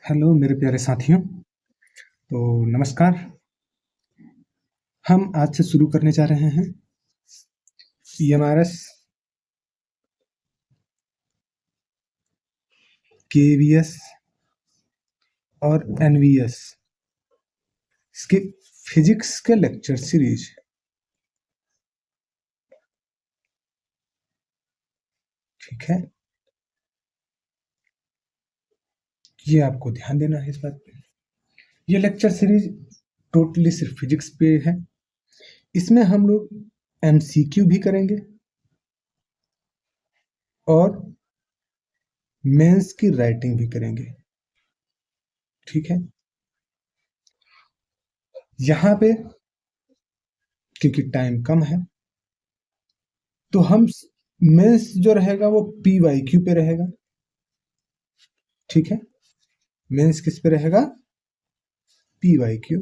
Hello मेरे प्यारे साथियों। तो नमस्कार। हम आज से शुरू करने जा रहे हैं EMRS, KVS और NVS इसके फिजिक्स के लेक्चर सीरीज। ठीक है, ये आपको ध्यान देना है इस बात पे। ये लेक्चर सीरीज टोटली सिर्फ फिजिक्स पे है। इसमें हम लोग MCQ भी करेंगे और मेंस की राइटिंग भी करेंगे। ठीक है, यहाँ पे क्योंकि टाइम कम है तो हम मेंस जो रहेगा वो PYQ पे रहेगा। ठीक है, मेंस किस पे रहेगा? PYQ।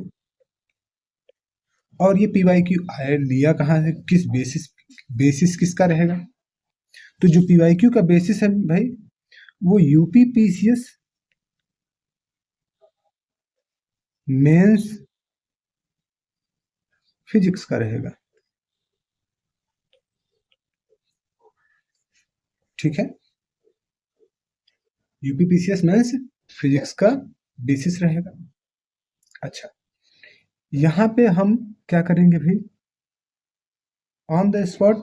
और ये PYQ आया लिया कहाँ है, किस बेसिस किसका रहेगा? तो जो PYQ का बेसिस है भाई, वो UPPCS मेंस फिजिक्स का रहेगा। ठीक है, UPPCS मेंस फिजिक्स का बेसिस रहेगा। अच्छा, यहाँ पे हम क्या करेंगे भाई? ऑन द स्पॉट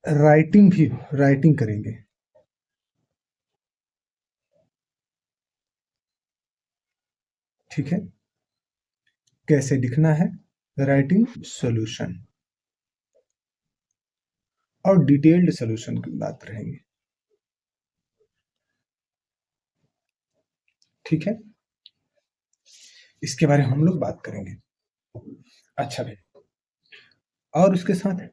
राइटिंग करेंगे। ठीक है, कैसे लिखना है? राइटिंग सॉल्यूशन और डिटेल्ड सॉल्यूशन की बात रहेंगे। ठीक है, इसके बारे में हम लोग बात करेंगे। अच्छा भाई, और उसके साथ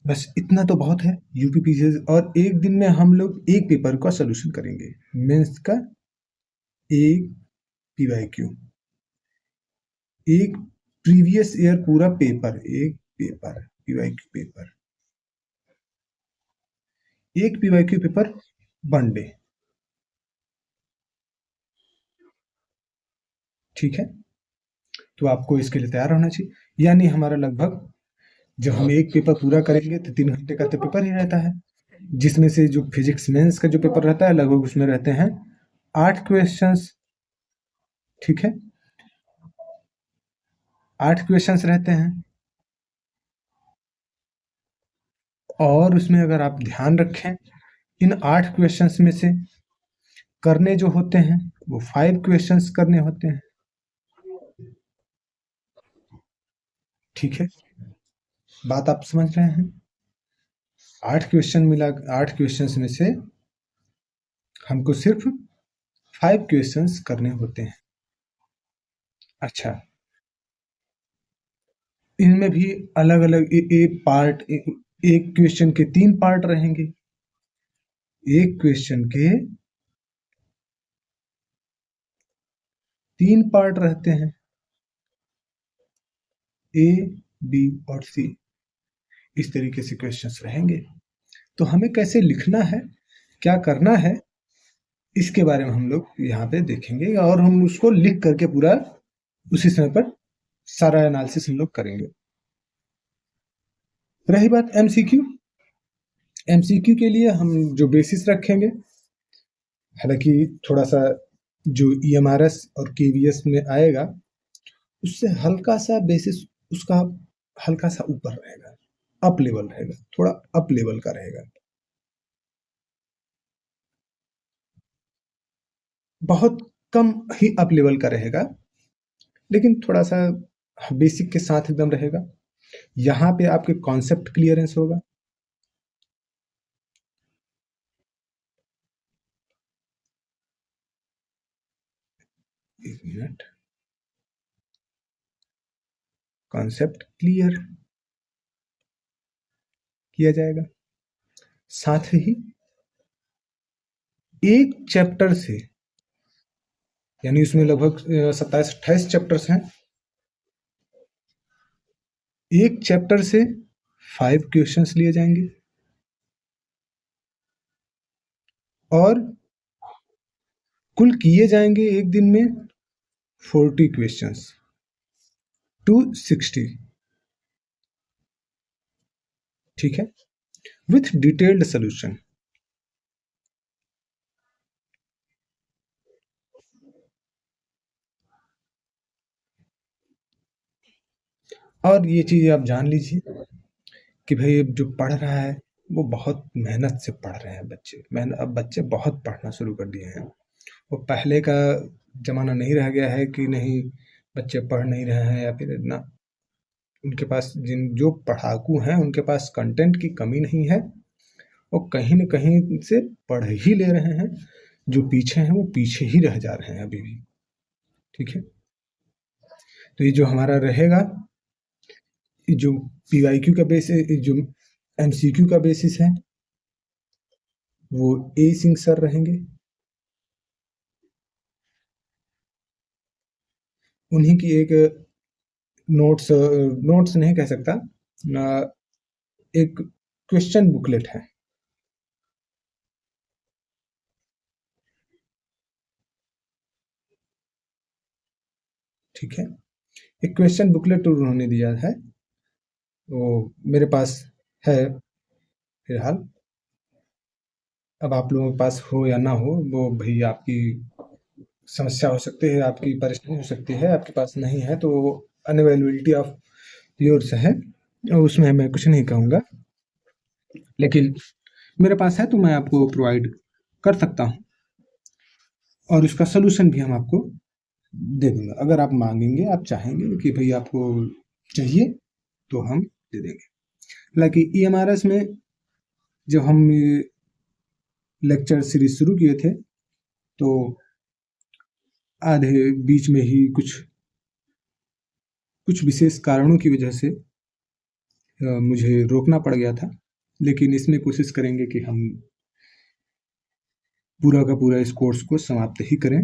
बस इतना तो बहुत है UPPCS। और एक दिन में हम लोग एक पेपर का सोल्यूशन करेंगे, मेंस का एक PYQ, एक प्रीवियस ईयर पूरा पेपर, एक पेपर PYQ पेपर, एक PYQ पेपर 1 डे। ठीक है, तो आपको इसके लिए तैयार होना चाहिए। यानी हमारा लगभग, जब हम एक पेपर पूरा करेंगे तो 3 घंटे का तो पेपर ही रहता है, जिसमें से जो फिजिक्स मेंस का जो पेपर रहता है लगभग उसमें रहते हैं 8 क्वेश्चंस। ठीक है, 8 क्वेश्चंस रहते हैं। और उसमें अगर आप ध्यान रखें, इन 8 क्वेश्चंस में से करने जो होते हैं वो 5 क्वेश्चंस करने होते हैं। ठीक है, बात आप समझ रहे हैं? 8 क्वेश्चंस में से हमको सिर्फ 5 क्वेश्चंस करने होते हैं। अच्छा, इनमें भी अलग अलग एक क्वेश्चन के 3 पार्ट रहेंगे। एक क्वेश्चन के 3 पार्ट रहते हैं, A, B और C। इस तरीके से क्वेश्चंस रहेंगे। तो हमें कैसे लिखना है, क्या करना है, इसके बारे में हम लोग यहाँ पे देखेंगे और हम उसको लिख करके पूरा उसी समय पर सारा एनालिसिस हम लोग करेंगे। रही बात MCQ के लिए हम जो बेसिस रखेंगे, हालांकि थोड़ा सा जो EMRS और KVS में आएगा उससे हल्का सा बेसिस उसका हल्का सा ऊपर रहेगा, अप लेवल रहेगा, थोड़ा अप लेवल का रहेगा। बहुत कम ही अप लेवल का रहेगा, लेकिन थोड़ा सा बेसिक के साथ एकदम रहेगा। यहाँ पे आपके कॉन्सेप्ट क्लियरेंस होगा। एक मिनट, कॉन्सेप्ट क्लियर किया जाएगा। साथ ही एक चैप्टर से, यानी उसमें लगभग 27-28 चैप्टर्स हैं, एक चैप्टर से 5 क्वेश्चंस लिए जाएंगे और कुल किए जाएंगे एक दिन में 40 क्वेश्चंस टू 60, ठीक है, विथ डिटेल्ड सोल्यूशन। और ये चीज आप जान लीजिए कि भाई अब जो पढ़ रहा है वो बहुत मेहनत से पढ़ रहे हैं बच्चे। अब बच्चे बहुत पढ़ना शुरू कर दिए हैं। वो पहले का जमाना नहीं रह गया है कि नहीं बच्चे पढ़ नहीं रहे हैं या फिर ना, उनके पास जिन जो पढ़ाकू हैं उनके पास कंटेंट की कमी नहीं है, वो कहीं न कहीं से पढ़ ही ले रहे हैं। जो पीछे हैं वो पीछे ही रह जा रहे हैं अभी भी, ठीक है। तो ये जो हमारा रहेगा, ये जो पीवाईक्यू का बेसिस, जो एमसीक्यू का बेसिस है, वो ए सिंह सर रहेंगे। उन्हीं की एक नोट्स नहीं कह सकता, एक क्वेश्चन बुकलेट है, ठीक है। एक क्वेश्चन बुकलेट उन्होंने दिया है, वो मेरे पास है फिलहाल। अब आप लोगों के पास हो या ना हो वो भाई आपकी समस्या हो सकती है, आपकी परेशानी हो सकती है। आपके पास नहीं है तो अनअवेलेबिलिटी ऑफ योर्स है, उसमें मैं कुछ नहीं कहूँगा, लेकिन मेरे पास है तो मैं आपको प्रोवाइड कर सकता हूँ, और उसका सोल्यूशन भी हम आपको दे दूंगा। अगर आप मांगेंगे, आप चाहेंगे कि भाई आपको चाहिए तो हम दे देंगे। हालांकि EMRS में जब हम लेक्चर सीरीज शुरू किए थे तो आधे बीच में ही कुछ विशेष कारणों की वजह से मुझे रोकना पड़ गया था, लेकिन इसमें कोशिश करेंगे कि हम पूरा का पूरा इस कोर्स को समाप्त ही करें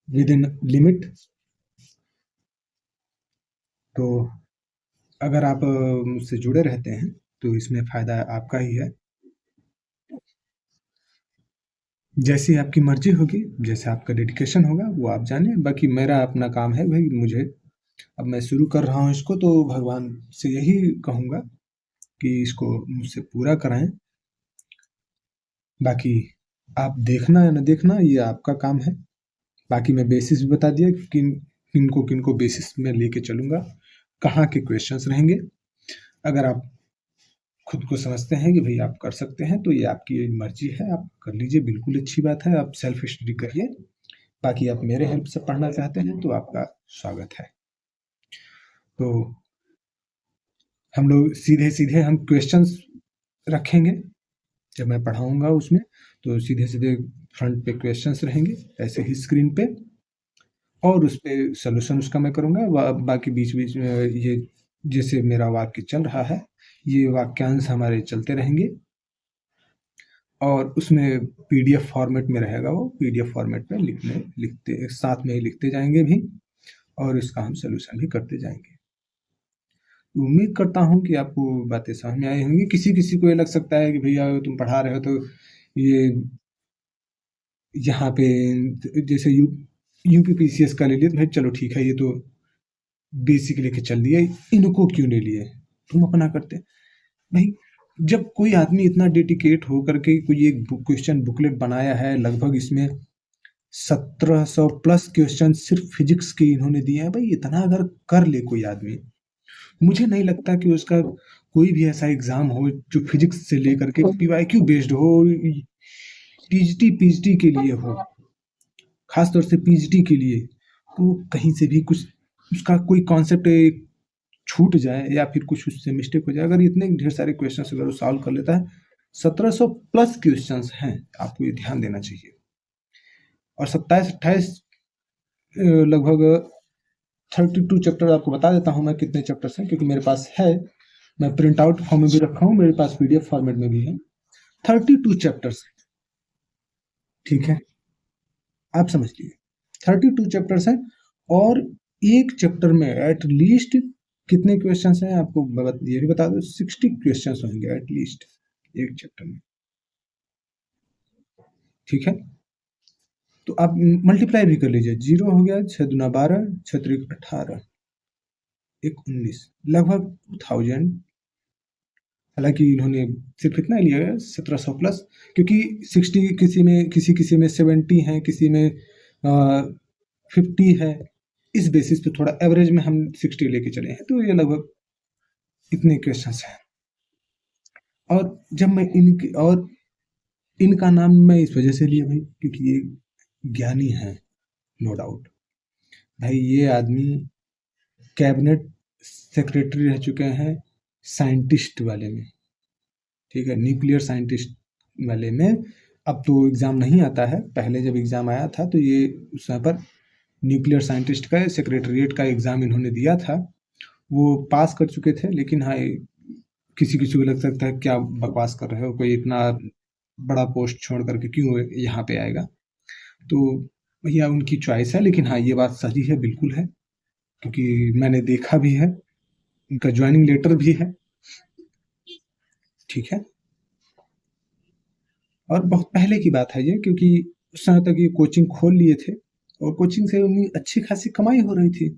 विद इन लिमिट। तो अगर आप मुझसे जुड़े रहते हैं तो इसमें फ़ायदा आपका ही है। जैसी आपकी मर्जी होगी, जैसे आपका डेडिकेशन होगा वो आप जाने। बाकी मेरा अपना काम है भाई, मुझे अब मैं शुरू कर रहा हूँ इसको, तो भगवान से यही कहूँगा कि इसको मुझसे पूरा कराएं। बाकी आप देखना या न देखना ये आपका काम है। बाकी मैं बेसिस भी बता दिया कि किनको बेसिस में लेके चलूँगा, कहाँ के क्वेश्चंस रहेंगे। अगर आप खुद को समझते हैं कि भाई आप कर सकते हैं तो ये आपकी मर्जी है, आप कर लीजिए, बिल्कुल अच्छी बात है, आप सेल्फ स्टडी करिए। बाकी आप मेरे हेल्प से पढ़ना चाहते हैं तो आपका स्वागत है। तो हम लोग सीधे हम क्वेश्चंस रखेंगे जब मैं पढ़ाऊंगा उसमें, तो सीधे फ्रंट पे क्वेश्चंस रहेंगे ऐसे ही स्क्रीन पे, और उस पे सोल्यूशन उसका मैं करूँगा। बाकी बीच-बीच में ये जैसे मेरा वाक्य चल रहा है, ये वाक्यांश हमारे चलते रहेंगे, और उसमें पीडीएफ फॉर्मेट में रहेगा वो, पीडीएफ फॉर्मेट में लिखते साथ में ही लिखते जाएँगे भी, और इसका हम सोल्यूशन भी करते जाएँगे। उम्मीद करता हूँ कि आपको बातें समझ में आई होंगी। किसी-किसी को ये लग सकता है कि भैया तुम पढ़ा रहे हो तो ये यहाँ पे जैसे यूपीपीसीएस का ले लिए तो भाई चलो ठीक है, ये तो बेसिक लेके चल दिए, इनको क्यों नहीं लिए, तुम अपना करते। भाई जब कोई आदमी इतना डेडिकेट होकर के कोई एक क्वेश्चन बुकलेट बनाया है, लगभग इसमें 1700 प्लस क्वेश्चन सिर्फ फिजिक्स के इन्होंने दिए हैं। भाई इतना अगर कर ले कोई आदमी, मुझे नहीं लगता कि उसका कोई भी ऐसा एग्जाम हो जो फिजिक्स से लेकर के पीवाईक्यू बेस्ड हो, टीजीटी पीएचडी के लिए हो, खासतौर से पीएचडी के लिए, तो कहीं से भी कुछ उसका कोई कॉन्सेप्ट छूट जाए या फिर कुछ उससे मिस्टेक हो जाए, अगर इतने ढेर सारे क्वेश्चन अगर वो सॉल्व कर लेता है, 1700 प्लस क्वेश्चन हैं, आपको ये ध्यान देना चाहिए। और 27-28 लगभग 32 चैप्टर आपको बता देता हूँ मैं कितने चैप्टर्स हैं, क्योंकि मेरे पास है, मैं प्रिंट आउट फॉर्म में भी रखा हूँ, मेरे पास पीडीएफ फॉर्मेट में भी है। 32 चैप्टर्स, ठीक है, आप समझ लीजिए 32 चैप्टर्स हैं, और एक चैप्टर में एट लीस्ट कितने क्वेश्चंस हैं आपको ये भी बता दो, 60 क्वेश्चंस होंगे एट लीस्ट एक चैप्टर में, ठीक है। तो आप मल्टीप्लाई भी कर लीजिए, 0 हो गया, 6 दूना 12, 6 त्रिक 18, 1 19, लगभग 2000। हालांकि इन्होंने सिर्फ इतना ही लिया है 1700 प्लस, क्योंकि 60 किसी में, किसी में 70 है, किसी में 50 है। इस बेसिस पे थोड़ा एवरेज में हम 60 लेके चले हैं, तो ये लगभग इतने क्वेश्चंस हैं। और जब मैं इनका नाम मैं इस वजह से लिया भाई, क्योंकि ये ज्ञानी हैं, नो डाउट। भाई ये आदमी कैबिनेट सेक्रेटरी रह चुके हैं साइंटिस्ट वाले में, ठीक है, न्यूक्लियर साइंटिस्ट वाले में। अब तो एग्ज़ाम नहीं आता है, पहले जब एग्ज़ाम आया था तो ये उस समय पर न्यूक्लियर साइंटिस्ट का सेक्रेटरीट का एग्ज़ाम इन्होंने दिया था, वो पास कर चुके थे। लेकिन हाँ, किसी किसी को लग सकता है क्या बकवास कर रहे हो, कोई इतना बड़ा पोस्ट छोड़ करके क्यों यहाँ पे आएगा। तो भैया उनकी चॉइस है, लेकिन हाँ ये बात सही है, बिल्कुल है, क्योंकि मैंने देखा भी है, उनका ज्वाइनिंग लेटर भी है, ठीक है। और बहुत पहले की बात है ये, क्योंकि उस समय तक ये कोचिंग खोल लिए थे और कोचिंग से उन्हें अच्छी खासी कमाई हो रही थी।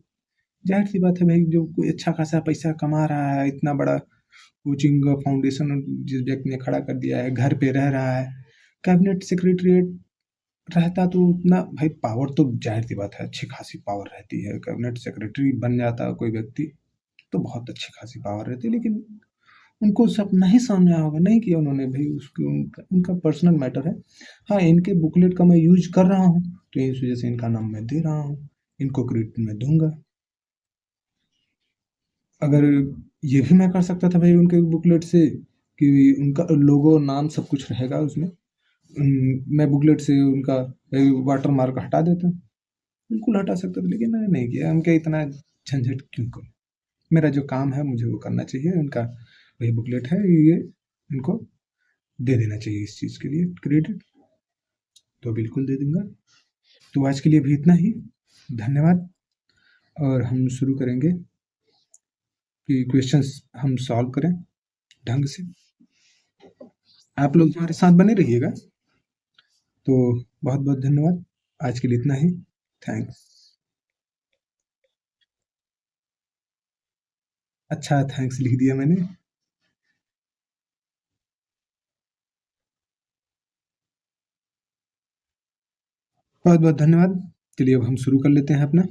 जाहिर सी बात है भाई, जो कोई अच्छा खासा पैसा कमा रहा है, इतना बड़ा कोचिंग फाउंडेशन जिस व्यक्ति ने खड़ा कर दिया है, घर पे रह रहा है, कैबिनेट सेक्रेटरीट रहता तो उतना भाई पावर तो जाहिर सी बात है अच्छी खासी पावर रहती है। कैबिनेट सेक्रेटरी बन जाता कोई व्यक्ति तो बहुत अच्छी खासी पावर रहती है, लेकिन उनको सब नहीं समझ में आया होगा, नहीं किया उन्होंने भाई, उसको उनका पर्सनल मैटर है। हाँ, इनके बुकलेट का मैं यूज कर रहा हूँ, तो इस वजह से इनका नाम मैं दे रहा हूँ, इनको क्रेडिट मैं दूंगा। अगर ये भी मैं कर सकता था भाई उनके बुकलेट से कि उनका लोगो नाम सब कुछ रहेगा उसमें, मैं बुकलेट से उनका वाटर मार्क हटा देता, बिल्कुल हटा सकता था, लेकिन मैंने नहीं किया। उनके इतना झंझट क्यों करूं, मेरा जो काम है मुझे वो करना चाहिए। उनका वही बुकलेट है, ये इनको दे देना चाहिए इस चीज़ के लिए क्रेडिट, तो बिल्कुल दे दूंगा। तो आज के लिए भी इतना ही, धन्यवाद। और हम शुरू करेंगे कि क्वेश्चंस हम सॉल्व करें ढंग से। आप लोग हमारे साथ बने रहिएगा। तो बहुत बहुत धन्यवाद, आज के लिए इतना ही, थैंक्स। अच्छा, थैंक्स लिख दिया मैंने। बहुत बहुत धन्यवाद। चलिए अब हम शुरू कर लेते हैं अपना